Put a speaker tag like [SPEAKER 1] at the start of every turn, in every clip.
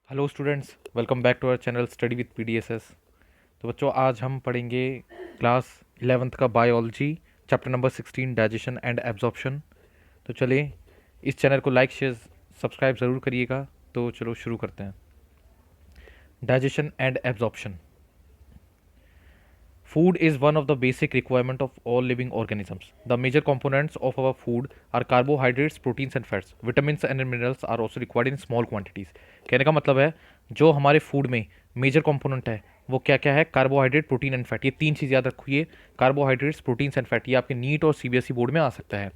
[SPEAKER 1] Hello students, welcome back to our channel study with PDSS. तो बच्चों, आज हम पढ़ेंगे क्लास 11th का biology, chapter number 16, digestion and absorption. तो चलिए, इस चैनल को लाइक शेयर सब्सक्राइब ज़रूर करिएगा। तो चलो शुरू करते हैं। Digestion and absorption. Food is one of the basic requirement of all living organisms. The major components of our food are carbohydrates, proteins and fats. Vitamins and minerals are also required in small quantities. कहने का मतलब है, जो हमारे food में major component है वो क्या क्या है? Carbohydrate, protein and fat. ये तीन चीज़ याद रखिए, कार्बोहाइड्रेट्स, प्रोटीन्स एंड फैट। ये आपके नीट और सीबीएसई बोर्ड में आ सकता है।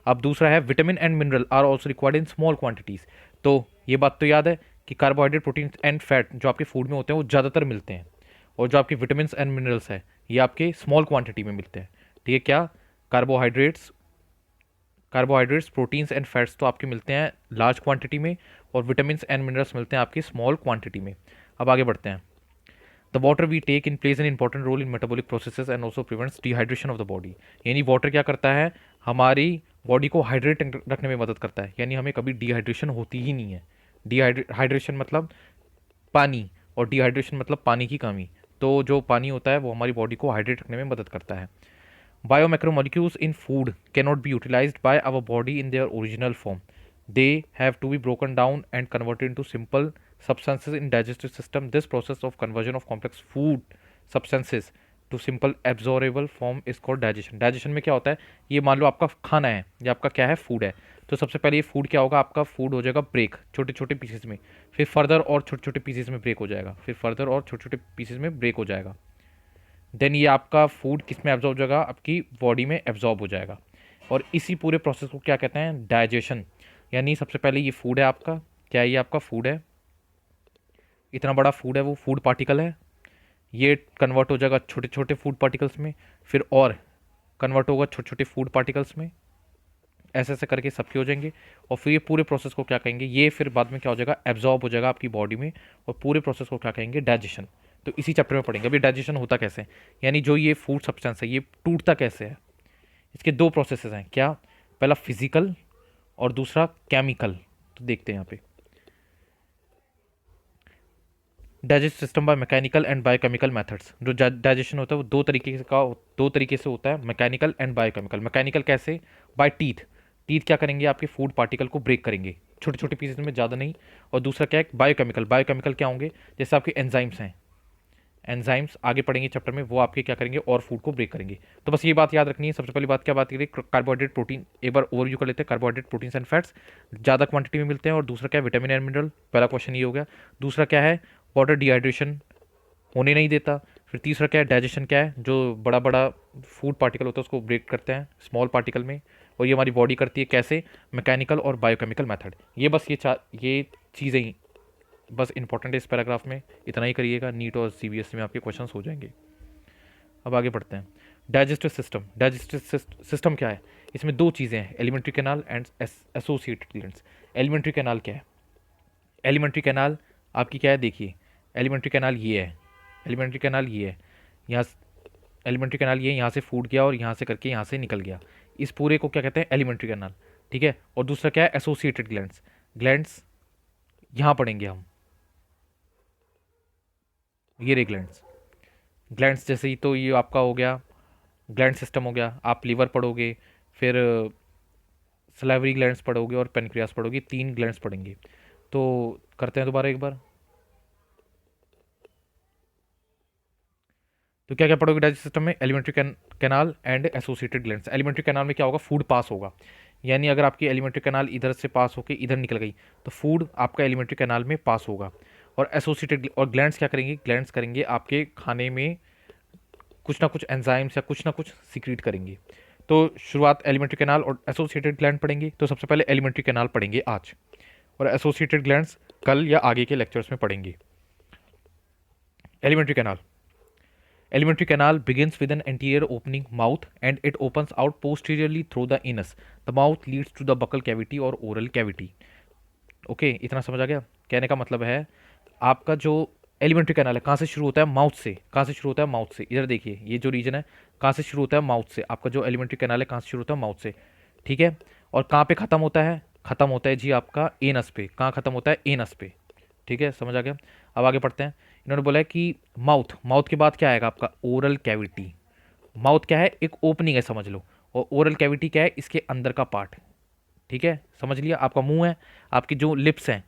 [SPEAKER 1] अब दूसरा है vitamin and mineral are also required in small quantities. तो ये बात तो याद है कि कार्बोहाइड्रेट, प्रोटीन एंड फैट जो आपके फूड में होते हैं वो ज़्यादातर मिलते हैं, और जो आपके विटामिन एंड मिनरल्स है ये आपके स्मॉल क्वांटिटी में मिलते हैं। ठीक है? क्या? कार्बोहाइड्रेट्स, प्रोटीन्स एंड फैट्स तो आपके मिलते हैं लार्ज क्वांटिटी में, और विटामिन एंड मिनरल्स मिलते हैं आपकी स्मॉल क्वांटिटी में। अब आगे बढ़ते हैं। The water we take in plays an important role in metabolic processes and also prevents dehydration of the body. यानी वाटर क्या करता है? हमारी बॉडी को हाइड्रेट रखने में मदद करता है, यानी हमें कभी डिहाइड्रेशन होती ही नहीं है। डिहाइड्रेशन मतलब पानी, और डिहाइड्रेशन मतलब पानी की कमी। तो जो पानी होता है वो हमारी बॉडी को हाइड्रेट रखने में मदद करता है। Biomacromolecules in food can not be utilised by our body in their original form. They have to be broken down and converted into simple substances in digestive system. This process of conversion of complex food substances to simple absorbable form is called digestion. digestion में क्या होता है? ये मान लो आपका खाना है, ये आपका क्या है? फूड है। तो सबसे पहले ये फूड क्या होगा? आपका फूड हो जाएगा ब्रेक छोटे छोटे पीसेस में, फिर फर्दर और छोटे छोटे पीसेस में ब्रेक हो जाएगा, फिर फर्दर और छोटे छोटे पीसेस में ब्रेक हो जाएगा। देन ये आपका फूड किस में एब्जॉर्ब हो जाएगा? आपकी बॉडी में एब्जॉर्ब हो जाएगा। और इसी पूरे प्रोसेस को क्या कहते हैं? डाइजेशन। यानी सबसे पहले ये फूड है आपका, क्या ये आपका फूड है? इतना बड़ा फूड है, वो फूड पार्टिकल है। ये कन्वर्ट हो जाएगा छोटे छोटे फूड पार्टिकल्स में, फिर और कन्वर्ट होगा छोटे छोटे फूड पार्टिकल्स में, ऐसे ऐसे करके सबके हो जाएंगे। और फिर ये पूरे प्रोसेस को क्या कहेंगे? ये फिर बाद में क्या हो जाएगा? एब्जॉर्ब हो जाएगा आपकी बॉडी में। और पूरे प्रोसेस को क्या कहेंगे? डाइजेशन। तो इसी चैप्टर में पढ़ेंगे। अभी डाइजेशन होता कैसे, यानी जो ये फूड सब्सटेंस है ये टूटता कैसे है। इसके दो प्रोसेसेस हैं। क्या? पहला फिजिकल और दूसरा केमिकल। तो देखते हैं यहाँ पे। Digest system by mechanical and biochemical methods. जो डाइजेशन होता है वो दो तरीके से होता है, मैकेनिकल एंड बायोकेमिकल। मैकेनिकल कैसे? By teeth. टीथ क्या करेंगे? आपके फूड पार्टिकल को ब्रेक करेंगे छोटे छोटे पीसेस में, ज़्यादा नहीं। और दूसरा क्या है? बायोकेमिकल। बायोकेमिकल क्या होंगे? जैसे आपके एंजाइम्स हैं, एंजाइम्स आगे पढ़ेंगे चैप्टर में, वो आपके क्या करेंगे? और फूड को ब्रेक करेंगे। तो बस ये बात याद रखनी है। सबसे पहली बात क्या बात करें? Carbohydrate, protein. एक बार ओवरव्यू कर लेते हैं। कार्बोहाइड्रेट, प्रोटीन्स एंड फैट्स ज़्यादा क्वांटिटी में मिलते हैं। और दूसरा क्या है? Vitamin and mineral. पहला क्वेश्चन ये हो गया। दूसरा क्या है? वाटर डिहाइड्रेशन होने नहीं देता। फिर तीसरा क्या है? डाइजेशन क्या है? जो बड़ा बड़ा फूड पार्टिकल होता है उसको ब्रेक करते हैं स्मॉल पार्टिकल में, और ये हमारी बॉडी करती है कैसे? मैकेनिकल और बायोकेमिकल मेथड। ये बस ये चीज़ें ही बस इंपॉर्टेंट है इस पैराग्राफ में। इतना ही करिएगा, नीट और सीबीएसई में आपके क्वेश्चन हो जाएंगे। अब आगे बढ़ते हैं। Digestive system. डाइजेस्टिव सिस्टम क्या है? इसमें दो चीज़ें हैं, alimentary canal and associated glands. Alimentary canal क्या है? एलिमेंट्री कैनाल आपकी क्या है? देखिए, एलिमेंट्री कैनाल ये है, एलिमेंट्री कैनाल ये है, यहाँ एलिमेंट्री कैनाल ये यहाँ से फूड गया और यहाँ से करके यहाँ से निकल गया। इस पूरे को क्या कहते हैं? Alimentary canal. ठीक है? और दूसरा क्या है? Associated glands. ग्लैंड्स यहाँ पढ़ेंगे हम, ये रे ग्लैंड्स। ग्लैंड्स जैसे ही तो ये आपका हो गया ग्लैंड सिस्टम हो गया। आप लीवर पढ़ोगे, फिर सलाइवरी ग्लैंड्स पढ़ोगे और पेनक्रियास पढ़ोगे। तीन ग्लैंड्स पढ़ेंगे। तो करते हैं दोबारा एक बार। तो क्या क्या पढ़ोगे डाइजेस्ट सिस्टम में? Alimentary canal and associated glands. Alimentary canal में क्या होगा? फूड पास होगा। यानी अगर आपकी एलिमेंट्री कैनाल इधर से पास होकर इधर निकल गई तो फूड आपका एलिमेंट्री कैनाल में पास होगा। और एसोसिएटेड और ग्लैंड्स क्या करेंगे? ग्लैंड्स करेंगे आपके खाने में कुछ ना कुछ एंजाइम्स या कुछ ना कुछ सीक्रेट करेंगे। तो शुरुआत एलिमेंट्री कैनाल और एसोसिएटेड ग्लैंड पढ़ेंगे। तो सबसे पहले एलिमेंट्री कैनाल पढ़ेंगे आज, और एसोसिएटेड ग्लैंड्स कल या आगे के लेक्चर्स में पढ़ेंगे। Alimentary canal. Alimentary canal begins with an anterior opening mouth and it opens out posteriorly through the anus. The mouth leads to the buccal cavity और oral cavity. ओके इतना समझ आ गया? कहने का मतलब है आपका जो एलिमेंट्री कैनाल है कहाँ से शुरू होता है? माउथ से। कहाँ से शुरू होता है? माउथ से। इधर देखिए, ये जो रीजन है कहाँ से शुरू होता है? माउथ से। आपका जो एलिमेंट्री कैनाल है कहाँ से शुरू होता है? माउथ से। ठीक है? और कहाँ पे खत्म होता है? खत्म होता है जी आपका एनस पे। कहाँ खत्म होता है? एनस पे। ठीक है, समझ आ गया। अब आगे पढ़ते हैं। इन्होंने बोला है कि माउथ, माउथ के बाद क्या आएगा आपका, ओरल कैविटी। माउथ क्या है, एक ओपनिंग है समझ लो, और ओरल कैविटी क्या है, इसके अंदर का पार्ट। ठीक है, समझ लिया। आपका मुंह है, आपकी जो लिप्स हैं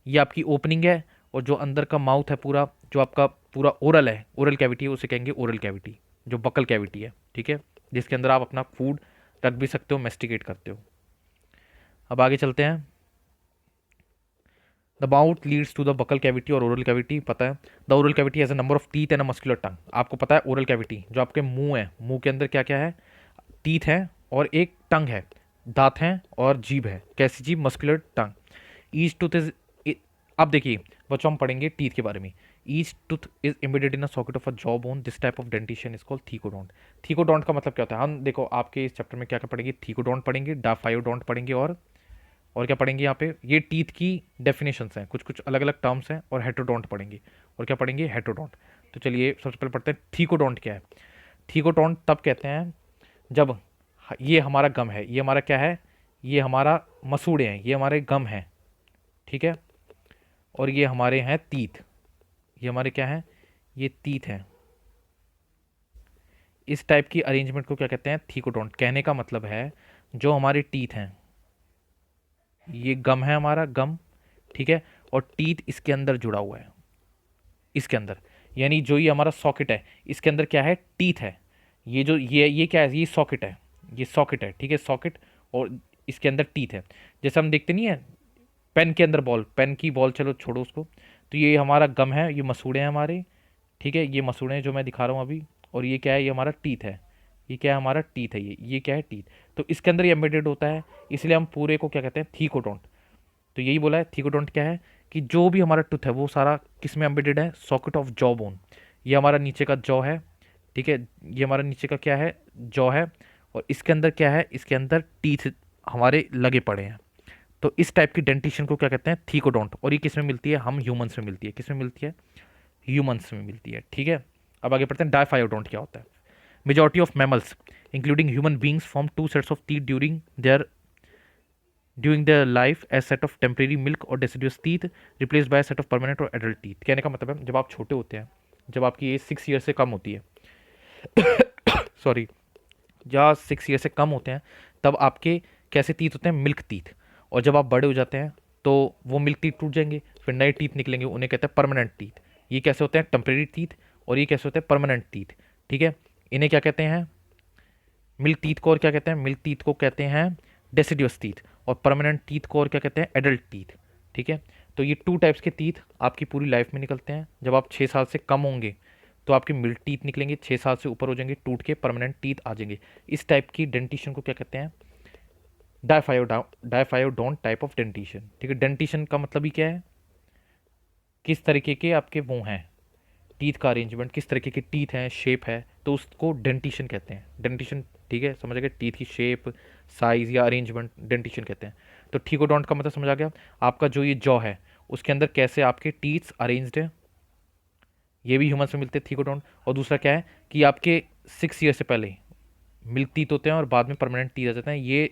[SPEAKER 1] ये आपकी ओपनिंग है, और जो अंदर का माउथ है पूरा, जो आपका पूरा ओरल है, ओरल कैविटी है, उसे कहेंगे ओरल कैविटी, जो बकल कैविटी है। ठीक है, जिसके अंदर आप अपना फूड रख भी सकते हो, मेस्टिकेट करते हो। अब आगे चलते हैं। The mouth leads to the buccal cavity और ओरल कैविटी, पता है। The oral cavity has a number of teeth and a muscular tongue. आपको पता है ओरल कैविटी जो आपके मुंह है, मुंह के अंदर क्या क्या है, टीथ है और एक टंग है, दांत हैं और जीभ है। कैसी जीभ, muscular tongue. Each tooth is, अब देखिए बच्चों हम पढ़ेंगे टीथ के बारे में। Each tooth is embedded in a socket of a jaw bone, this type of dentition is called thecodont. Thecodont का मतलब क्या होता है, हम देखो आपके इस चैप्टर में क्या क्या पढ़ेंगे, थीकोडोंट पढ़ेंगे, डाफायोडोंट पढ़ेंगे, और क्या पढ़ेंगे यहाँ पे, ये टीथ की डेफिनेशंस हैं, कुछ कुछ अलग अलग टर्म्स हैं, और हेट्रोडोंट पढ़ेंगे। और क्या पढ़ेंगे, हेट्रोडोंट। तो चलिए सबसे पहले पढ़ते हैं थीकोडोंट क्या है। थीकोडोंट तब कहते हैं जब ये हमारा गम है, ये हमारा क्या है, ये हमारा मसूड़े हैं, ये हमारे गम हैं। ठीक है, और ये हमारे हैं तीत, ये हमारे क्या हैं, ये तीत हैं। इस टाइप की अरेंजमेंट को क्या कहते हैं, थीकोडोंट। कहने का मतलब है जो हमारे टीथ हैं, ये गम है हमारा गम, ठीक है, और टीथ इसके अंदर जुड़ा हुआ है, इसके अंदर, यानी जो ये हमारा सॉकेट है, इसके अंदर क्या है, टीथ है। ये जो ये क्या है, ये सॉकेट है, ये सॉकेट है, ठीक है, सॉकेट, और इसके अंदर टीथ है। जैसे हम देखते नहीं है पेन के अंदर बॉल, पेन की बॉल, चलो छोड़ो उसको, तो ये हमारा गम है, ये मसूड़े हैं हमारे। ठीक है, ये मसूड़े हैं जो मैं दिखा रहा हूँ अभी, और ये क्या है, ये हमारा टीथ है, ये क्या है, हमारा टीथ है, ये क्या है, टीथ। तो इसके अंदर ये एम्बेडेड होता है, इसलिए हम पूरे को क्या कहते हैं, थीकोडोंट। तो यही बोला है, थीकोडोंट क्या है, कि जो भी हमारा टूथ है वो सारा किस में एम्बेडेड है, सॉकेट ऑफ जॉ बोन। ये हमारा नीचे का जॉ है, ठीक है, ये हमारा नीचे का क्या है, जॉ है, और इसके अंदर क्या है, इसके अंदर टीथ हमारे लगे पड़े हैं। तो इस टाइप की डेंटिशन को क्या कहते हैं, थीकोडोंट। और ये किस में मिलती है, हम ह्यूमंस में मिलती है, किस में मिलती है, ह्यूमंस में मिलती है। ठीक है, अब आगे पढ़ते हैं डायफायोडोंट क्या होता है। Majority of mammals including human beings form two sets of teeth during their life as set of temporary milk or deciduous teeth replaced by a set of permanent or adult teeth। कहने का मतलब है जब आप छोटे होते हैं, जब आपकी एज 6 ईयर से कम होती है सॉरी, या 6 ईयर से कम होते हैं, तब आपके कैसे टीथ होते हैं, मिल्क टीथ। और जब आप बड़े हो जाते हैं तो वो मिल्क टीथ टूट जाएंगे, फिर नए टीथ निकलेंगे, उन्हें कहते हैं परमानेंट टीथ। ये कैसे होते हैं, टेम्परेरी टीथ, और ये कैसे होते हैं, परमानेंट टीथ। ठीक है, इन्हें क्या कहते हैं, मिल्क टीथ को और क्या कहते हैं, मिल्क टीथ को कहते हैं डेसिडियस टीथ, और परमानेंट टीथ को और क्या कहते हैं, एडल्ट टीथ। ठीक है, तो ये टू टाइप्स के टीथ आपकी पूरी लाइफ में निकलते हैं। जब आप 6 साल से कम होंगे तो आपके मिल्क टीथ निकलेंगे, 6 साल से ऊपर हो जाएंगे, टूट के परमानेंट टीथ आ जाएंगे। इस टाइप की डेंटिशन को क्या कहते हैं, डायफायोडोंट टाइप ऑफ डेंटिशन। ठीक है, डेंटिशन का मतलब ही क्या है, किस तरीके के आपके वो हैं टीथ का अरेंजमेंट, किस तरीके के टीथ हैं, शेप है, तो उसको डेंटिशन कहते हैं, डेंटिशन। ठीक है, समझ गए, टीथ की शेप, साइज या अरेंजमेंट डेंटिशन कहते हैं। तो थीकोडोंट का मतलब समझ आ गया, आपका जो ये जॉ है उसके अंदर कैसे आपके टीथ्स अरेंज्ड है, ये भी ह्यूमंस में मिलते हैं थीकोडोंट। और दूसरा क्या है कि आपके 6 ईयर से पहले मिल्क टीथ होते हैं और बाद में परमानेंट टीथ आ जाते हैं। ये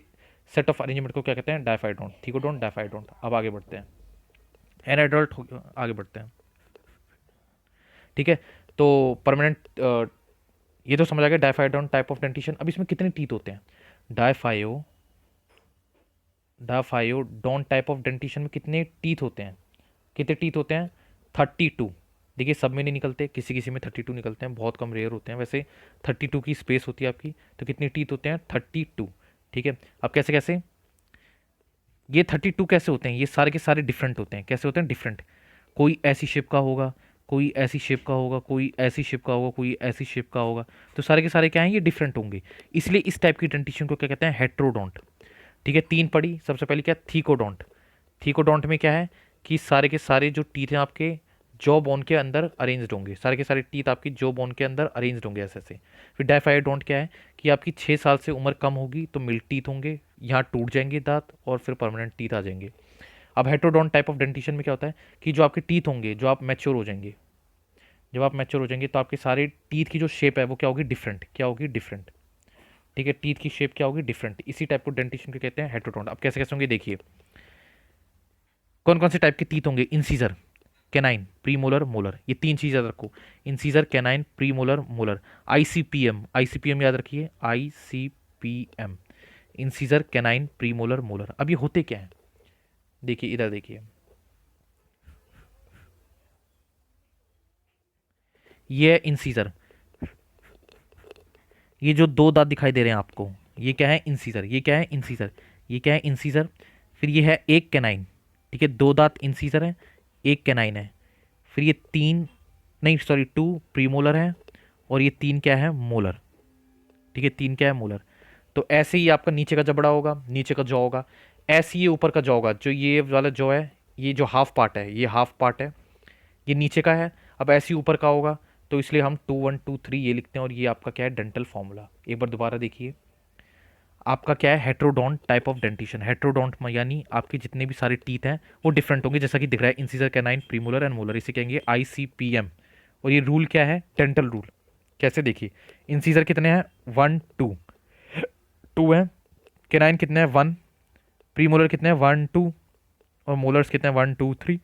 [SPEAKER 1] सेट ऑफ अरेंजमेंट को क्या कहते हैं, डायफाइडोंट, थीकोडोंट, डायफाइडोंट। अब आगे बढ़ते हैं, एन एडल्ट आगे बढ़ते हैं। ठीक है, तो परमानेंट, ये तो समझ आ गया डायफाइडोंट टाइप ऑफ डेंटिशन। अब इसमें कितने टीथ होते हैं, डायफायोडोंट टाइप ऑफ डेंटिशन में कितने टीथ होते हैं, कितने टीथ होते हैं, 32। देखिए सब में नहीं निकलते, किसी किसी में 32 निकलते हैं, बहुत कम रेयर होते हैं। वैसे 32 की स्पेस होती है आपकी, तो कितने टीथ होते हैं, 32। ठीक है, अब कैसे कैसे ये 32 कैसे होते हैं, ये सारे के सारे डिफरेंट होते हैं। कैसे होते हैं, डिफरेंट, कोई ऐसी शेप का होगा, कोई ऐसी शेप का होगा, कोई ऐसी शेप का होगा, कोई ऐसी शेप का होगा। तो सारे के सारे क्या हैं, ये डिफरेंट होंगे। इसलिए इस टाइप की डेंटिशन को क्या कहते हैं, हेट्रोडोंट। ठीक है, तीन पढ़ी, सबसे पहले क्या, थीकोडोंट। थीकोडोंट में क्या है कि सारे के सारे जो टीथ हैं आपके जॉ बोन के अंदर अरेंज्ड होंगे, सारे के सारे टीथ आपकी जॉ बोन के अंदर अरेंज्ड होंगे ऐसे ऐसे। फिर डायफायोडोंट क्या है कि आपकी 6 साल से उम्र कम होगी तो मिल्क टीथ होंगे, यहाँ टूट जाएंगे दांत और फिर परमानेंट टीथ आ जाएंगे। अब हेट्रोडोंट टाइप ऑफ डेंटिशन में क्या होता है कि जो आपके टीथ होंगे, जो आप मैच्योर हो जाएंगे, जब आप मैच्योर हो जाएंगे तो आपके सारे टीथ की जो शेप है वो क्या होगी, डिफरेंट, क्या होगी, डिफरेंट। ठीक है, टीथ की शेप क्या होगी, डिफरेंट। इसी टाइप को डेंटिशन को कहते हैं हेट्रोडोंट। अब कैसे कैसे होंगे देखिए, कौन कौन से टाइप के टीथ होंगे, इंसीजर, कैनाइन, प्रीमोलर, मोलर, ये तीन चीज़ याद रखो। Incisor, canine, premolar, molar. ICPM, ICPM याद रखिए, ICPM, incisor, canine, premolar, molar. अब ये होते क्या है, देखिए इधर देखिए, ये है इंसीजर, ये जो दो दांत दिखाई दे रहे हैं आपको, ये क्या है इंसीजर, ये क्या है इंसीजर, ये क्या है इंसीजर। फिर ये है एक कैनाइन, ठीक है, दो दांत इंसीजर है, एक कैनाइन है। फिर ये तीन, नहीं सॉरी, टू प्रीमोलर है, और ये तीन क्या है, मोलर, ठीक है, तीन क्या है, मोलर। तो ऐसे ही आपका नीचे का जबड़ा होगा, नीचे का जॉ होगा, ऐसे ही ऊपर का जॉ होगा। जो ये वाला जॉ है, ये जो हाफ पार्ट है, ये हाफ पार्ट है, ये नीचे का है। अब ऐसे ही ऊपर का होगा, तो इसलिए हम 2 1 2 3 ये लिखते हैं, और ये आपका क्या है, डेंटल फॉर्मूला। एक बार दोबारा देखिए, आपका क्या है, heterodont type of dentition. Heterodont यानी आपके जितने भी सारे टीथ हैं वो डिफरेंट होंगे, जैसा कि दिख रहा है, incisor, canine, premolar and molar, इसे कहेंगे आईसीपीएम। और ये रूल क्या है, डेंटल रूल। कैसे देखिए, इंसीजर कितने हैं, 1 2 है, कैनाइन कितने हैं, 1, प्रीमोलर कितने हैं, 1 2, और मोलर्स कितने हैं, 1 2 3,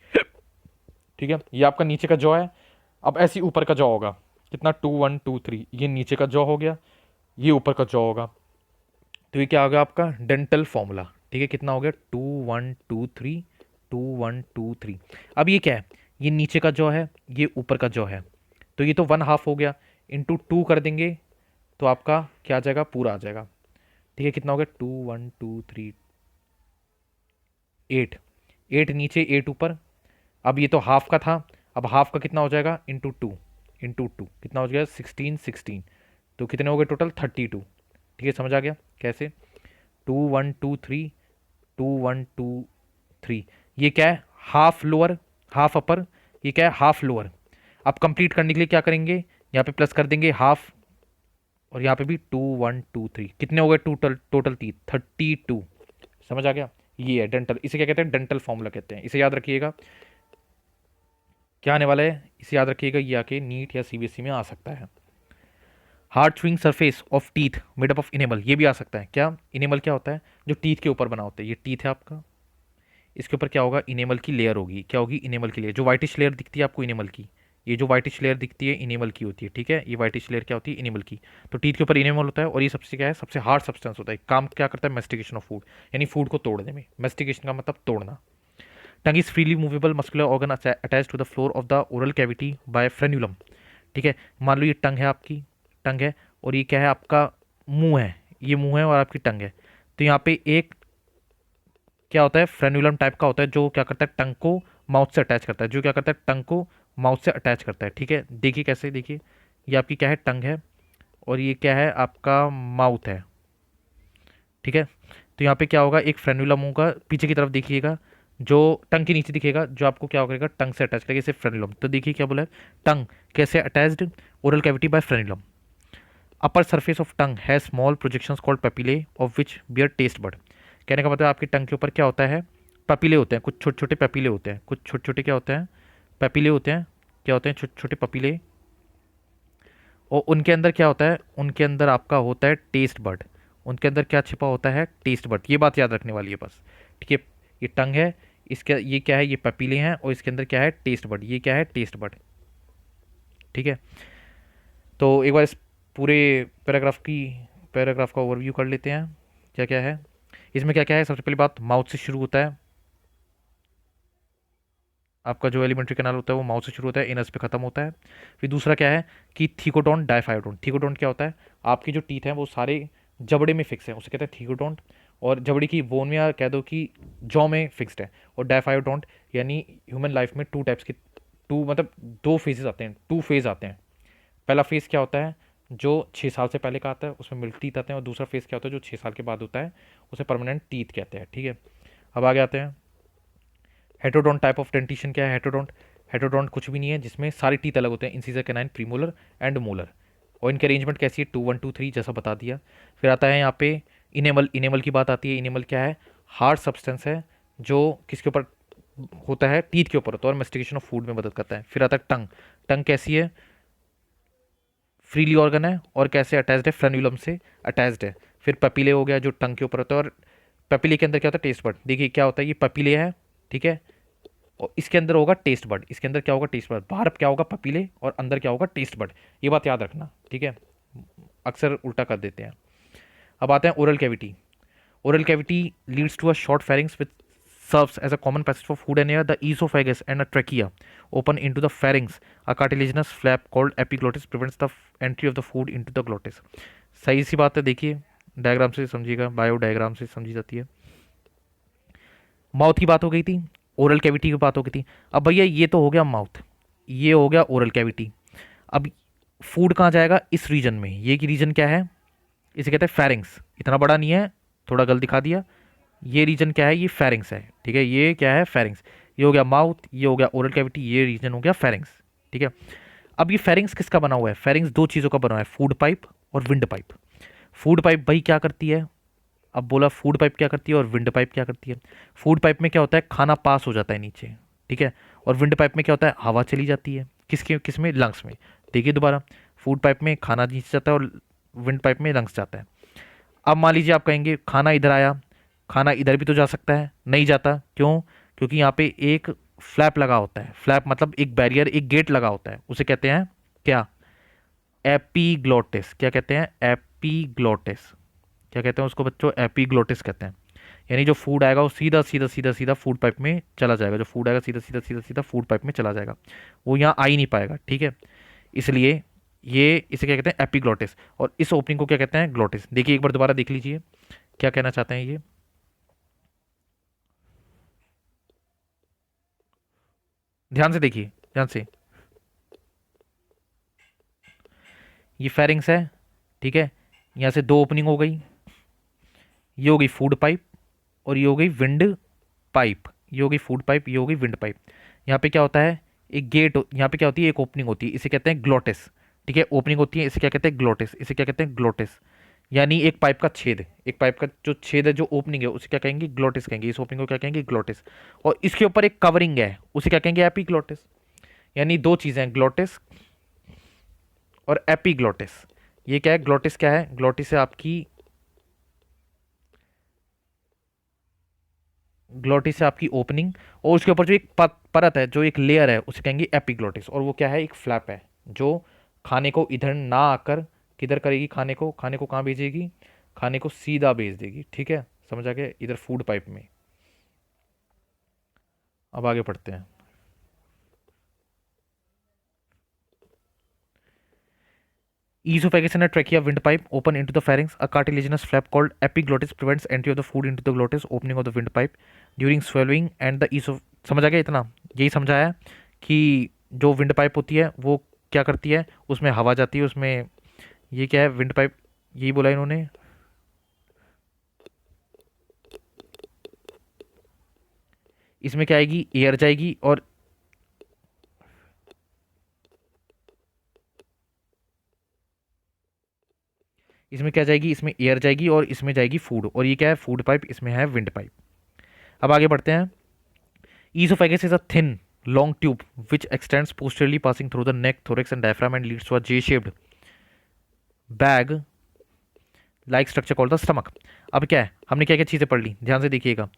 [SPEAKER 1] ठीक है। ये आपका नीचे का जॉ है। अब ऐसे ही ऊपर का जॉ होगा, कितना, 2 1 2 3, ये नीचे का जॉ हो गया, ये ऊपर का जॉ होगा। तो ये क्या होगा आपका डेंटल फॉर्मूला, ठीक है। कितना हो गया, 2 1 2 3, 2 1 2 3। अब ये क्या है, ये नीचे का जॉ है, ये ऊपर का जॉ है, तो ये तो 1/2 हो गया, इंटू 2 कर देंगे तो आपका क्या आ जाएगा, पूरा आ जाएगा, ठीक है। कितना हो गया, 2 1 2 3, 8, 8 नीचे 8 ऊपर। अब ये तो हाफ का था, अब हाफ का कितना हो जाएगा, इंटू टू कितना हो जाएगा, 16 16। तो कितने हो गए टोटल, 32, ठीक है। समझ आ गया कैसे, 2 1 2 3, 2 1 2 3। ये क्या है, हाफ लोअर, हाफ अपर, ये क्या है, हाफ लोअर। अब कंप्लीट करने के लिए क्या करेंगे, यहाँ पे प्लस कर देंगे हाफ, और यहाँ पे भी 2 1 2 3। कितने हो गए टोटल, टोटल 32। समझ आ गया, ये है डेंटल, इसे क्या कहते हैं, डेंटल फॉर्मूला कहते हैं। इसे याद रखिएगा, क्या आने वाला है, इसे याद रखिएगा, ये आके नीट या सीबीएसई में आ सकता है। Hard swing surface of teeth made up of enamel, ये भी आ सकता है। क्या इनेमल क्या होता है, जो टीथ के ऊपर बना होता है, ये टीथ है आपका, इसके ऊपर क्या होगा, इनेमल की लेयर होगी। क्या होगी, इनेमल की लेयर, जो वाइटिश लेयर दिखती है आपको इनेमल की, ये जो वाइटिश लेयर दिखती है इनेमल की होती है, ठीक है। ये वाइटिश लेयर क्या होती है, इनेमल की। तो टीथ के ऊपर इनेमल होता है, और ये सबसे क्या है, सबसे हार्ड सब्सटेंस होता है। काम क्या करता है, मेस्टिकेशन ऑफ फूड, यानी फूड को तोड़ने में। मेस्टिकेशन का मतलब तोड़ना। Tongue is freely movable muscular organ attach to the floor of the oral cavity by frenulum, ठीक है। मान लो ये टंग है आपकी, टंग है, और ये क्या है आपका, मुंह है, ये मुंह है और आपकी टंग है। तो यहाँ पे एक क्या होता है, फ्रेन्यूलम टाइप का होता है, जो क्या करता है, टंग को माउथ से अटैच करता है, जो क्या करता है, टंग को माउथ से अटैच करता है, ठीक है। देखिए कैसे, देखिए ये आपकी क्या है, टंग है, और ये क्या है आपका, माउथ है, ठीक है। तो यहाँ पे क्या होगा, एक फ्रेन्यूलम होगा, पीछे की तरफ देखिएगा, जो टंग के नीचे दिखेगा, जो आपको क्या करेगा, टंग से अटैच करेगा, इसे फ्रेन्यूलम। तो देखिए क्या बोला है, टंग कैसे attached, oral cavity by frenulum. Upper surface of tongue has small projections called papillae of which bear taste bud. कहने का मतलब आपकी टंग के ऊपर क्या होता है, पेपिले होते हैं, कुछ छोटे छोटे पेपिले होते हैं, कुछ छोटे छोटे क्या होते हैं, पेपिले होते हैं। क्या होते हैं, छोटे छोटे पेपिले। और उनके अंदर क्या होता है, उनके अंदर आपका होता है टेस्ट बड। उनके अंदर क्या छिपा होता है, टेस्ट बड। ये बात याद रखने वाली है बस, ठीक है। ये टंग है, इसके ये क्या है, ये पेपिले हैं, और इसके अंदर क्या है, टेस्ट बड। ये क्या है, टेस्ट बड, ठीक है। तो एक बार इस पूरे पैराग्राफ का ओवरव्यू कर लेते हैं, क्या क्या है इसमें। क्या क्या है, सबसे पहली बात, माउथ से शुरू होता है, आपका जो एलिमेंट्री कैनाल होता है वो माउथ से शुरू होता है, इनस पे खत्म होता है। फिर दूसरा क्या है कि थीकोडोंट डायफायोडोंट। थीकोडोंट क्या होता है, आपकी जो टीथ हैं वो सारे जबड़े में फिक्स हैं, उसे कहते हैं थीकोडोंट। और जबड़े की बोन में, या कह दो कि जॉ में फिक्स्ड है। और डायफायोडोंट यानी ह्यूमन लाइफ में टू टाइप्स के, टू मतलब दो फेजेस आते हैं, टू फेज आते हैं। पहला फेज़ क्या होता है, जो 6 साल से पहले का आता है, उसमें मिल्क टीथ आते हैं। और दूसरा फेज़ क्या होता है, जो 6 साल के बाद होता है, उसे परमानेंट टीथ कहते हैं, ठीक है। अब आगे आते हैं, हेटेरोडोंट टाइप ऑफ डेंटिशन क्या है। हेटेरोडोंट, हेटेरोडोंट कुछ भी नहीं है जिसमें सारे टीथ अलग होते हैं, incisor, canine, premolar and molar. और इनके अरेंजमेंट कैसी है, 2 1 2 3 जैसा बता दिया। फिर आता है यहाँ पे इनेमल। इनेमल की बात आती है। इनेमल क्या है, हार्ड सब्सटेंस है, जो किसके ऊपर होता है, टीथ के ऊपर होता है, और मेस्टिकेशन ऑफ फूड में मदद करता है। फिर आता है टंग। टंग कैसी है, फ्रीली ऑर्गन है, और कैसे अटैच्ड है, फ्रेन्यूलम से अटैच्ड है। फिर पपीले हो गया, जो टंग के ऊपर होता है, और पपीले के अंदर क्या होता है, टेस्ट बड। देखिए क्या होता है, ये पपीले है, ठीक है, और इसके अंदर होगा टेस्ट बड। इसके अंदर क्या होगा? Taste bud. बाहर क्या होगा? पपीले, और अंदर क्या होगा? Taste bud. ये बात याद रखना, ठीक है? अक्सर उल्टा कर देते हैं। अब आते हैं oral cavity. Oral cavity leads to a short pharynx which serves as a common passage for food and air. The esophagus and a trachea open into the pharynx. A cartilaginous flap called epiglottis prevents the entry of the food into the glottis. सही सी बात है, देखिए diagram से समझिएगा, bio diagram से समझी जाती है। माउथ की बात हो गई थी, ओरल कैविटी की बात हो गई थी। अब भैया ये तो हो गया माउथ, ये हो गया ओरल कैविटी। अब फूड कहाँ जाएगा? इस रीजन में। ये की रीजन क्या है? इसे कहते हैं फेरिंग्स। इतना बड़ा नहीं है, थोड़ा गलत दिखा दिया। ये रीजन क्या है? ये फेरिंग्स है, ठीक है? ये क्या है? फेरिंग्स। ये हो गया माउथ, ये हो गया ओरल कैविटी, ये रीजन हो गया फेरिंग्स, ठीक है? अब ये फेरिंग्स किसका बना हुआ है? फेरिंग्स दो चीज़ों का बना हुआ है, फूड पाइप और विंड पाइप। फूड पाइप भाई क्या करती है? अब बोला फूड पाइप क्या करती है और विंड पाइप क्या करती है। फूड पाइप में क्या होता है? खाना पास हो जाता है नीचे, ठीक है? और विंड पाइप में क्या होता है? हवा चली जाती है। किसके किस में? लंग्स में। देखिए दोबारा, फूड पाइप में खाना नीचे जाता है और विंड पाइप में लंग्स जाता है। अब मान लीजिए आप कहेंगे खाना इधर आया, खाना इधर भी तो जा सकता है। नहीं जाता, क्यों? क्योंकि यहाँ पे एक फ्लैप लगा होता है। फ्लैप मतलब एक बैरियर, एक गेट लगा होता है, उसे कहते हैं क्या? एपीग्लोटिस। क्या कहते हैं? एपीग्लोटिस। क्या कहते हैं उसको बच्चों? एपीग्लोटिस कहते हैं। यानी जो फूड आएगा वो सीधा सीधा सीधा सीधा फूड पाइप में चला जाएगा। जो फूड आएगा सीधा सीधा सीधा सीधा फूड पाइप में चला जाएगा, वो यहाँ आ ही नहीं पाएगा, ठीक है? इसलिए ये इसे क्या कहते हैं? एपीग्लोटिस। और इस ओपनिंग को क्या कहते हैं? ग्लोटिस। देखिए एक बार दोबारा देख लीजिए क्या कहना चाहते हैं ये। ध्यान से देखिए, ध्यान से। ये फेरिंग्स है, ठीक है? यहाँ से दो ओपनिंग हो गई, ये हो गई फूड पाइप और ये हो गई विंड पाइप। ये हो गई फूड पाइप, ये हो गई विंड पाइप। यहाँ पे क्या होता है? एक गेट, यहाँ पे क्या होती है? एक ओपनिंग होती है, इसे कहते हैं ग्लोटिस, ठीक है? ओपनिंग होती है, इसे क्या कहते हैं? ग्लोटिस। इसे क्या कहते हैं? ग्लोटिस। यानी एक पाइप का छेद, एक पाइप का जो छेद है, जो ओपनिंग है, उसे क्या कहेंगे? ग्लोटिस कहेंगे। इस ओपनिंग को क्या कहेंगे? ग्लोटिस। और इसके ऊपर एक कवरिंग है, उसे क्या कहेंगे? एपीग्लोटिस। यानी दो चीजें हैं, ग्लोटिस और एपीग्लोटिस। ये क्या है? ग्लोटिस क्या है? ग्लोटिस है आपकी, ग्लोटिस है आपकी ओपनिंग, और उसके ऊपर जो एक परत है, जो एक लेयर है, उसे कहेंगे एपीग्लोटिस। और वो क्या है? एक फ्लैप है, जो खाने को इधर ना आकर किधर करेगी? खाने को कहाँ भेजेगी? खाने को सीधा भेज देगी, ठीक है? समझ आ गया? इधर फूड पाइप में। अब आगे पढ़ते हैं। Esophagus and a trachea windpipe open into the pharynx. A cartilaginous flap called epiglottis prevents entry of the food into the glottis, opening of the windpipe during swallowing and the समझ आ गया इतना? यही समझाया कि जो विंड पाइप होती है वो क्या करती है? उसमें हवा जाती है, उसमें ये क्या है? Wind pipe. यही बोला इन्होंने। इसमें क्या आएगी? एयर जाएगी, और इसमें क्या जाएगी? इसमें एयर जाएगी और इसमें जाएगी फूड। और ये क्या है? फूड पाइप, इसमें है विंड पाइप। अब आगे बढ़ते हैं। Esophagus is a thin, long tube which extends posteriorly, passing through the neck, thorax, and diaphragm, and leads to a J-shaped bag-like structure called the stomach. अब क्या है? हमने क्या क्या चीज़ें पढ़ ली, ध्यान से देखिएगा।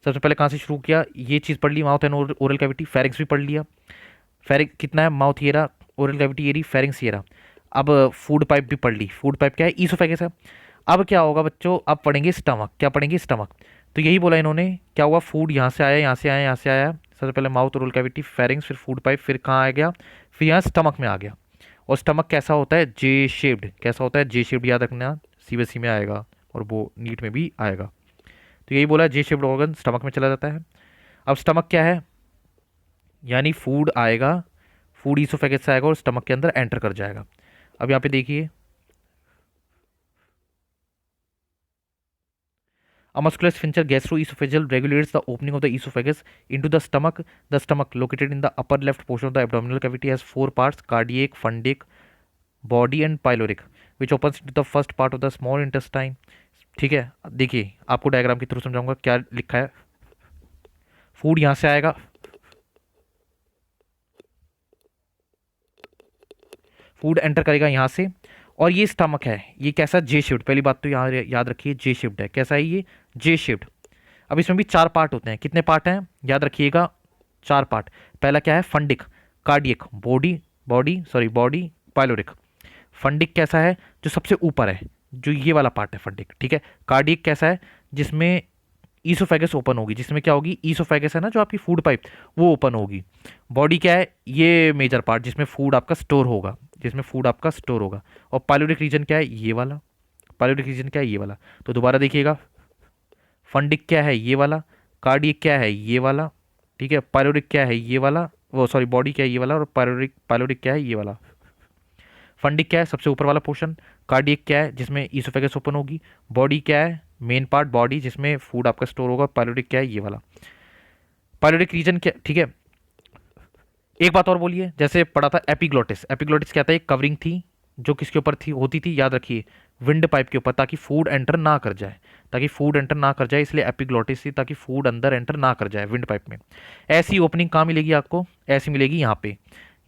[SPEAKER 1] सबसे पहले कहाँ से शुरू किया? ये चीज़ पढ़ ली, mouth and oral cavity. Pharynx भी पढ़ लिया। फेरिंग कितना है? माउथ ये रहा, ओरल कैविटी ये रही, फेरिंग्स ये रहा। अब फूड पाइप भी पढ़ ली। फूड पाइप क्या है? ईसोफेगस है। अब क्या होगा बच्चों? अब पढ़ेंगे स्टमक। क्या पढ़ेंगे? स्टमक। तो यही बोला इन्होंने, क्या हुआ? फूड यहाँ से आया, यहाँ से आया, यहाँ से आया। सबसे पहले माउथ, ओरल कैविटी, फेरिंग्स, फिर फूड पाइप, फिर कहाँ आ गया? फिर यहाँ स्टमक में आ गया। और स्टमक कैसा होता है? जे शेप्ड। कैसा होता है? जे शेप्ड। याद रखना, सीबीएसई में आएगा और वो नीट में भी आएगा। तो यही बोला, जे शेप्ड ऑर्गन स्टमक में चला जाता है। अब स्टमक क्या है? यानी फूड आएगा, फूड ईसोफेगस से आएगा और स्टमक के अंदर एंटर कर जाएगा। अब यहाँ पे देखिए, a muscular sphincter gastroesophageal regulates the opening of the esophagus into the stomach. The stomach, located in the upper left portion of the abdominal cavity, has four parts: cardiac, fundic, body and pyloric, which opens into the first part of the small intestine. ठीक है, देखिए आपको diagram के through समझाऊंगा क्या लिखा है। Food यहाँ से आएगा, फूड एंटर करेगा यहाँ से, और ये स्टमक है, ये कैसा? जे शिफ्ट। पहली बात तो यहाँ याद रखिए, जे शिफ्ट है। कैसा है ये? जे शिफ्ट। अब इसमें भी चार पार्ट होते हैं। कितने पार्ट हैं? याद रखिएगा, 4 पार्ट। पहला क्या है, fundic, cardiac, body body sorry body, pyloric. Fundic कैसा है, जो सबसे ऊपर है, जो ये वाला पार्ट है फंडिक, ठीक है। कार्डियक कैसा है, जिसमें ईसोफेगस ओपन होगी, जिसमें क्या होगी, ईसोफेगस है ना जो आपकी फूड पाइप, वो ओपन होगी। बॉडी क्या है, ये मेजर पार्ट जिसमें फूड आपका स्टोर होगा, जिसमें फूड आपका स्टोर होगा। और पाइलोरिक रीजन क्या है, ये वाला। पाइलोरिक रीजन क्या है, ये वाला। तो दोबारा देखिएगा, फंडिक क्या है, ये वाला। कार्डियक क्या है, ये वाला। ठीक है, पाइलोरिक क्या है, ये वाला। वो सॉरी, बॉडी क्या है, ये वाला। और पाइलोरिक पाइलोरिक क्या है, ये वाला। फंडिक क्या है, सबसे ऊपर वाला पोर्शन। कार्डियक क्या है, जिसमें ईसोफेगस ओपन होगी। बॉडी क्या है, मेन पार्ट बॉडी, जिसमें फूड आपका स्टोर होगा। पाइलोरिक क्या है, ये वाला। पाइलोरिक रीजन क्या, ठीक है। एक बात और बोलिए, जैसे पढ़ा था एपिग्लोटिस। एपिग्लोटिस क्या था, एक कवरिंग थी जो किसके ऊपर थी, होती थी, याद रखिए, विंड पाइप के ऊपर, ताकि फूड एंटर ना कर जाए, ताकि फूड एंटर ना कर जाए, इसलिए एपिग्लोटिस थी, ताकि फूड अंदर एंटर ना कर जाए विंड पाइप में। ऐसी ओपनिंग कहाँ मिलेगी आपको, ऐसी मिलेगी यहाँ पे।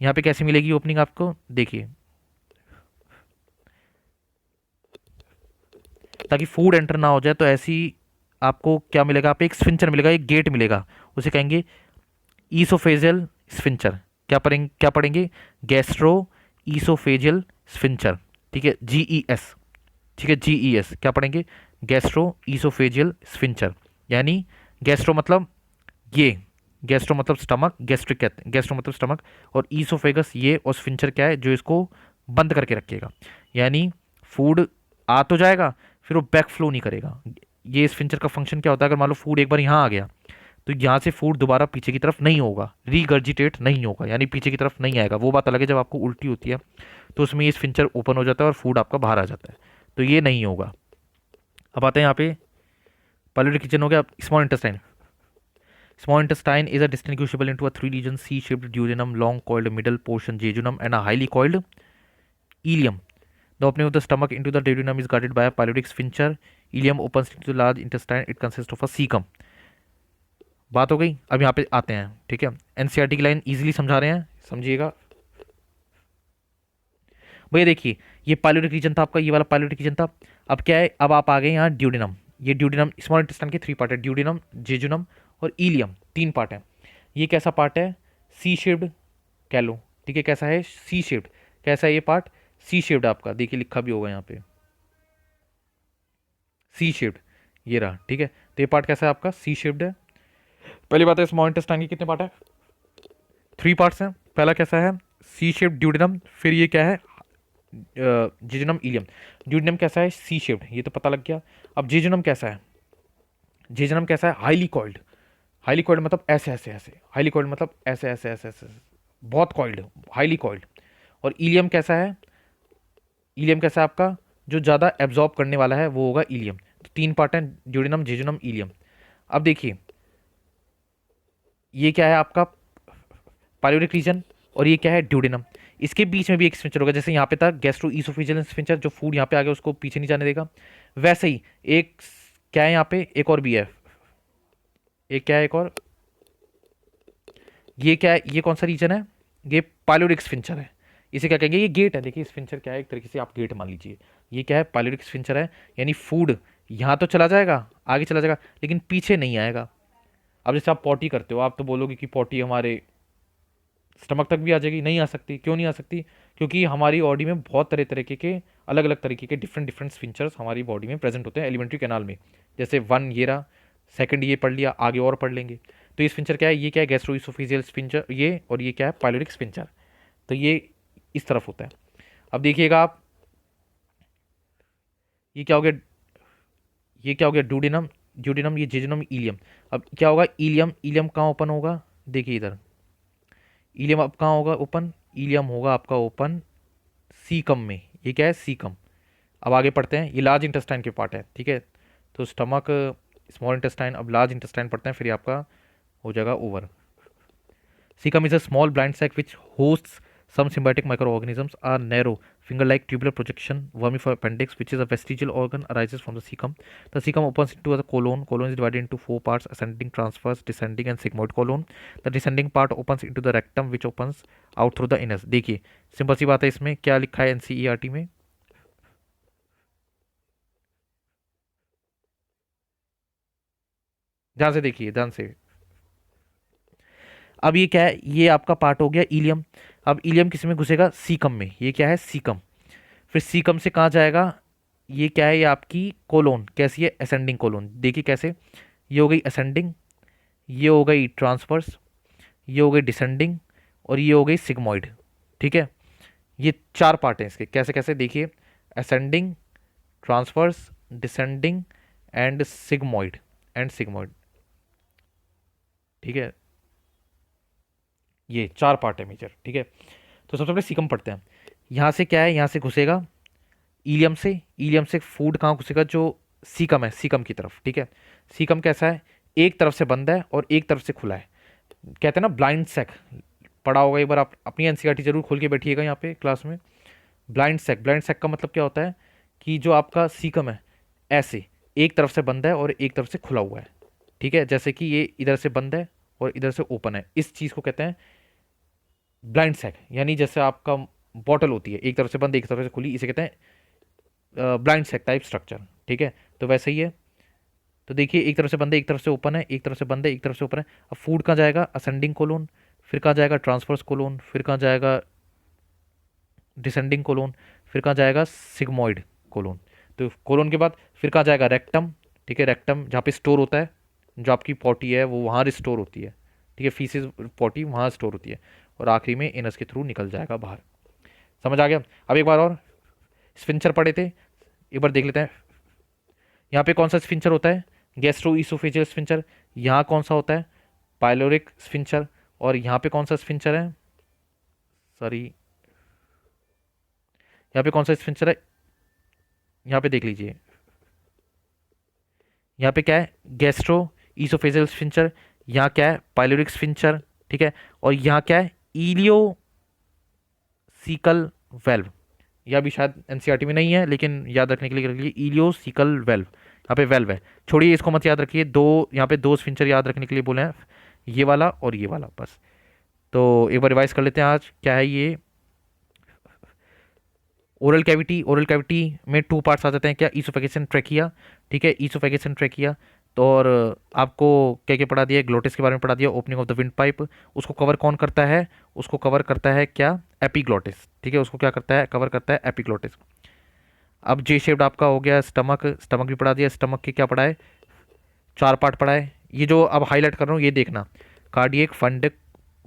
[SPEAKER 1] यहाँ पे कैसी मिलेगी ओपनिंग आपको, देखिए, ताकि फूड एंटर ना हो जाए, तो ऐसी आपको क्या मिलेगा, आप एक स्फिंचर मिलेगा, एक गेट मिलेगा, उसे कहेंगे ईसोफेजियल स्फिंचर। क्या पढ़ेंगे, गैस्ट्रो ईसोफेजियल स्फिंचर, ठीक है, जीईएस। ठीक है, जीईएस क्या पढ़ेंगे, गैस्ट्रो ईसोफेजियल स्फिंचर। यानी गैस्ट्रो मतलब ये, गैस्ट्रो मतलब स्टमक, गैस्ट्रिक कहते हैं, गैस्ट्रो मतलब स्टमक, और ईसोफेगस ये, और स्फिंचर क्या है, जो इसको बंद करके रखेगा। यानी फूड आ तो जाएगा, फिर वो बैक फ्लो नहीं करेगा। ये स्फिंचर का फंक्शन क्या होता है, अगर मान लो फूड एक बार यहाँ आ गया, तो यहाँ से फूड दोबारा पीछे की तरफ नहीं होगा, रीगर्जिटेट नहीं होगा, यानी पीछे की तरफ नहीं आएगा। वो बात अलग है, जब आपको उल्टी होती है तो उसमें ये स्फिंचर ओपन हो जाता है और फूड आपका बाहर आ जाता है, तो ये नहीं होगा। अब आते हैं यहाँ पे, पाइलोरिक रीजन हो गया। Small intestine. Small intestine is a distinguishable into a three region C-shaped duodenum, long coiled middle portion jejunum, and a highly coiled ileum. The opening of the stomach into the duodenum is guarded by a pyloric sphincter. Ileum opens into the large intestine. It consists of a cecum. बात हो गई। अब यहाँ पे आते हैं, ठीक है। एनसीईआरटी की लाइन इजीली समझा रहे हैं, समझिएगा भैया। देखिए, ये पाइलोरिक रीजन था आपका, ये वाला पाइलोरिक रीजन था। अब क्या है, अब आप आ गए यहाँ ड्यूडेनम। ये ड्यूडेनम स्मॉल इंटेस्टाइन के 3 पार्ट है, ड्यूडेनम, जेजुनम और इलियम, 3 पार्ट है। ये कैसा पार्ट है, सी शेप्ड कह लो, ठीक है। कैसा है, सी शेप्ड। कैसा है ये पार्ट, सी शेप्ड आपका, देखिए लिखा भी होगा यहाँ पे, सी शेप्ड, ये रहा, ठीक है। तो ये पार्ट कैसा है आपका, सी शेप्ड है। पहली बात है, स्मॉल इंटेस्टाइन के कितने पार्ट है, 3 पार्ट्स हैं। पहला कैसा है, सी शेप्ड ड्यूडेनम, फिर ये क्या है, जेजुनम इलियम। ड्यूडेनम कैसा है, सी शेप्ड, ये तो पता लग गया। अब जेजुनम कैसा है, जेजुनम कैसा है, हाईली कॉइल्ड। हाईली कॉइल्ड मतलब ऐसे ऐसे ऐसे, हाईली कॉइल्ड मतलब ऐसे ऐसे ऐसे ऐसे, बहुत कॉइल्ड, हाईली कॉइल्ड। और इलियम कैसा है, इलियम कैसा है आपका, जो ज़्यादा एब्जॉर्ब करने वाला है वो होगा इलियम। तो 3 पार्ट हैं, ड्यूडेनम, जेजुनम, इलियम। अब देखिए, ये क्या है आपका पाइलोरिक रीजन, और ये क्या है ड्यूडेनम। इसके बीच में भी एक स्फिंक्टर होगा, जैसे यहाँ पे था गैस्ट्रो ईसोफेजियल स्फिंक्टर, जो फूड यहाँ पे आ गया उसको पीछे नहीं जाने देगा। वैसे ही एक क्या है यहाँ पे, एक और भी है, एक क्या है, एक और, ये क्या है, ये कौन सा रीजन है, ये पाइलोरिक स्फिंक्टर है। इसे क्या कहेंगे, ये गेट है। देखिए स्फिंक्टर क्या है, एक तरीके से आप गेट मान लीजिए। ये क्या है, पाइलोरिक स्फिंक्टर है, यानी फूड यहाँ तो चला जाएगा, आगे चला जाएगा, लेकिन पीछे नहीं आएगा। अब जैसे आप पॉटी करते हो, आप तो बोलोगे कि पॉटी हमारे स्टमक तक भी आ जाएगी, नहीं आ सकती। क्यों नहीं आ सकती, क्योंकि हमारी बॉडी में बहुत तरह तरीके के, अलग अलग तरीके के डिफरेंट डिफरेंट स्फिंक्चर्स हमारी बॉडी में प्रेजेंट होते हैं एलिमेंट्री कैनाल में। जैसे 1 ये रहा, सेकंड ये पढ़ लिया, आगे और पढ़ लेंगे। तो ये स्फिंक्चर क्या है, ये क्या है, गैस्ट्रोइसोफेजियल स्फिंक्चर ये, और ये क्या है, पाइलोरिक स्फिंक्चर। तो ये इस तरफ होता है। अब देखिएगा आप, ये क्या हो गया, ये क्या हो गया, ड्यूडेनम, ड्यूडेनम, ये जेजुनम, इलियम। अब क्या होगा, इलियम, इलियम कहाँ ओपन होगा, देखिए इधर, इलियम अब कहाँ होगा ओपन, इलियम होगा आपका ओपन सीकम में। ये क्या है, सीकम। अब आगे पढ़ते हैं, ये लार्ज इंटेस्टाइन के पार्ट है, ठीक है। तो स्टमक, स्मॉल इंटेस्टाइन, अब लार्ज इंटेस्टाइन पढ़ते हैं, फिर ये आपका हो जाएगा over. Cecum is a small blind sac which hosts some symbiotic microorganisms. A narrow finger-like tubular projection, vermiform appendix, which is a vestigial organ, arises from the cecum. The cecum opens into the colon. Colon is divided into 4 parts: ascending, transverse, descending, and sigmoid colon. The descending part opens into the rectum, which opens out through the anus. देखिए simple सी बात है, इसमें क्या लिखा है NCERT में, ध्यान से देखिए, ध्यान से। अब ये क्या है, ये आपका पार्ट हो गया इलियम। अब इलियम किस में घुसेगा, सीकम में। ये क्या है, सीकम। फिर सीकम से कहाँ जाएगा, ये क्या है, ये आपकी कोलोन। कैसी है, असेंडिंग कोलोन। देखिए कैसे, ये हो गई असेंडिंग, ये हो गई ट्रांसवर्स, ये हो गई डिसेंडिंग, और ये हो गई सिग्मॉइड। ठीक है, ये चार पार्ट हैं इसके। कैसे कैसे देखिए, ascending, transverse, descending and sigmoid. ठीक है, ये चार पार्ट है मेजर। ठीक है, तो सबसे पहले सीकम पढ़ते हैं। यहाँ से क्या है, यहाँ से घुसेगा इलियम से। इलियम से फूड कहाँ घुसेगा, जो सीकम है, सीकम की तरफ। ठीक है, सीकम कैसा है, एक तरफ से बंद है और एक तरफ से खुला है। कहते हैं ना ब्लाइंड सेक, पढ़ा होगा एक बार, आप अपनी एनसीईआरटी जरूर खोल के बैठिएगा यहाँ पे क्लास में। ब्लाइंड सेक, ब्लाइंड सेक का मतलब क्या होता है कि जो आपका सीकम है, ऐसे एक तरफ से बंद है और एक तरफ से खुला हुआ है। ठीक है, जैसे कि ये इधर से बंद है और इधर से ओपन है, इस चीज़ को कहते हैं ब्लाइंड सेक। यानी जैसे आपका बॉटल होती है, एक तरफ से बंद एक तरफ से खुली, इसे कहते हैं ब्लाइंड सेक टाइप स्ट्रक्चर। ठीक है, तो वैसे ही है। तो देखिए, एक तरफ से बंद है एक तरफ से ओपन है, एक तरफ से बंद है एक तरफ से ओपन है। अब फूड कहाँ जाएगा, असेंडिंग कोलोन। फिर कहाँ जाएगा, ट्रांसफर्स कोलोन। फिर कहाँ जाएगा, डिसेंडिंग कोलोन। फिर कहाँ जाएगा, सिग्मोइड कोलोन। तो कोलोन के बाद फिर कहाँ जाएगा, रेक्टम। ठीक है, रेक्टम जहाँ पे स्टोर होता है, जो आपकी पॉटी है वो वहाँ रिस्टोर होती है। ठीक है, फीसिस पॉटी वहाँ स्टोर होती है। और आखिरी में एनस के थ्रू निकल जाएगा बाहर। समझ आ गया। अब एक बार और स्फिंक्टर पढ़े थे, एक बार देख लेते हैं। यहाँ पे कौन सा स्फिंक्टर होता है, गैस्ट्रो ईसोफेजियल स्फिंक्टर। यहाँ कौन सा होता है, पाइलोरिक स्फिंक्टर। और यहाँ पे कौन सा स्फिंक्टर है, सॉरी, यहाँ पे कौन सा स्फिंक्टर है, यहाँ पे देख लीजिए। यहाँ पे क्या है, गैस्ट्रो ईसोफेजियल स्फिंक्टर। यहाँ क्या है, पाइलोरिक स्फिंक्टर। ठीक है, और यहाँ क्या है, इलियो सीकल वेल्व। यह भी शायद एनसीईआरटी में नहीं है, लेकिन याद रखने के लिए रख लीजिए, इलियो सीकल वेल्व। यहाँ पे वेल्व है, छोड़िए इसको मत याद रखिए। दो यहाँ पे दो स्फिंक्टर याद रखने के लिए बोले हैं, ये वाला और ये वाला, बस। तो एक बार रिवाइज कर लेते हैं आज क्या है ये। ओरल कैविटी, ओरल कैविटी में टू पार्ट्स आ जाते हैं, क्या, ईसोफेगेशन ट्रैकिया। ठीक है, ईसोफेगेशन ट्रैकिया। तो और आपको क्या क्या पढ़ा दिया, ग्लोटिस के बारे में पढ़ा दिया, opening of the wind pipe. उसको कवर कौन करता है, उसको कवर करता है क्या, एपिग्लोटिस। ठीक है, उसको क्या करता है, कवर करता है एपिग्लोटिस। अब जे शेप्ड आपका हो गया स्टमक, स्टमक भी पढ़ा दिया। स्टमक के क्या पढ़ा है, चार पार्ट पढ़ा है। ये जो अब हाईलाइट कर रहा हूँ ये देखना, cardiac, fundic,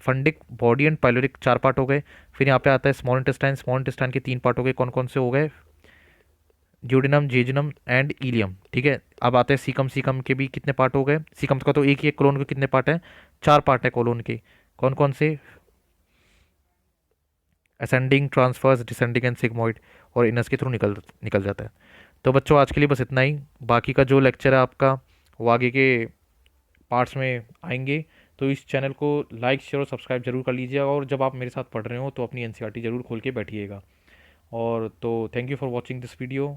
[SPEAKER 1] fundic, body and pyloric, चार पार्ट हो गए। फिर यहाँ पे आता है स्मॉल इंटेस्टाइन, स्मॉल इंटेस्टाइन के तीन पार्ट हो गए। कौन कौन से हो गए, ड्यूडेनम, जेजुनम एंड इलियम। ठीक है, अब आते हैं सीकम। सीकम के भी कितने पार्ट हो गए, सीकम का तो एक ही है, कोलोन के कितने पार्ट हैं, चार पार्ट है कोलोन के। कौन कौन से, ascending, transverse, descending and sigmoid. और इनस के थ्रू निकल निकल जाता है। तो बच्चों आज के लिए बस इतना ही। बाकी का जो लेक्चर है आपका वो आगे के पार्ट्स में आएंगे। तो इस चैनल को लाइक, शेयर और सब्सक्राइब जरूर कर लीजिएगा। और जब आप मेरे साथ पढ़ रहे हो तो अपनी एनसीईआरटी जरूर खोल के बैठिएगा। और तो thank you for watching this video.